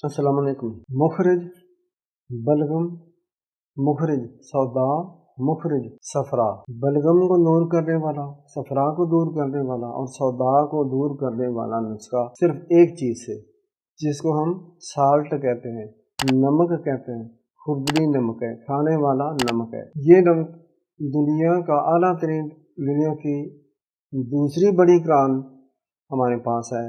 अस्सलाम वालेकुम। मुखरिज बलगम, मुखरिज सौदा, मुखरिज सफरा। बलगम को दूर करने वाला, सफरा को दूर करने वाला और सौदा को दूर करने वाला नुस्खा सिर्फ एक चीज़ है, जिसको हम साल्ट कहते हैं, नमक कहते हैं। खुरदरी नमक है, खाने वाला नमक है। ये नमक दुनिया का आला तरीन, दुनिया की दूसरी बड़ी क्रान हमारे पास है,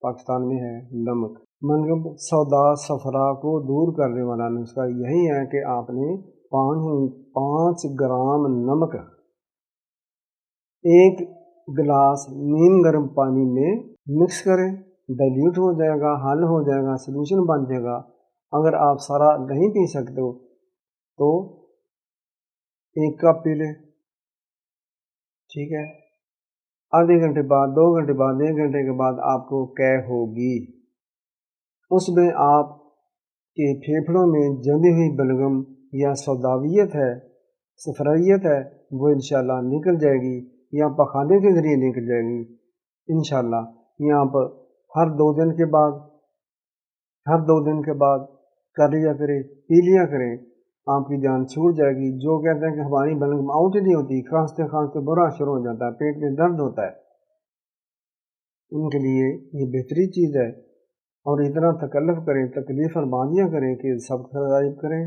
पाकिस्तान में है नमक। मतलब सौदा सफरा को दूर करने वाला नुस्खा यही है कि आपने 5 ग्राम नमक 1 गिलास नीम गर्म पानी में मिक्स करें, डाइल्यूट हो जाएगा, हल हो जाएगा, सलूशन बन जाएगा। अगर आप सारा नहीं पी सकते हो तो 1 कप पी लें, ठीक है। आधे घंटे बाद, 2 घंटे बाद, 1 घंटे के बाद आपको कैफ होगी। उसमें आप के फेफड़ों में जमी हुई बलगम या सौदावियत है, सफराइयत है, वो इंशाल्लाह निकल जाएगी या पखाने के ज़रिए निकल जाएगी इंशाल्लाह। यहाँ पर हर 2 दिन के बाद कर लिया करें, पी लिया करें, आपकी जान छूट जाएगी। जो कहते हैं कि हमारी बलगम आउट ही नहीं होती, खांसते खांसते बुरा शुरू हो जाता है, पेट में दर्द होता है, उनके लिए ये बेहतरीन चीज़ है। और इतना तकल्लुफ़ करें, तकलीफ़ और बादियाँ करें कि सब्सक्राइब करें,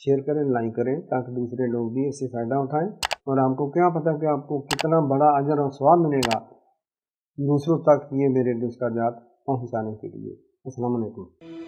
शेयर करें, लाइक करें, ताकि दूसरे लोग भी इससे फ़ायदा उठाएं। और आपको क्या पता कि आपको कितना बड़ा अजर और सवाब मिलेगा दूसरों तक ये मेरे नुस्ख़ा जात पहुँचाने के लिए। अस्सलाम वालेकुम।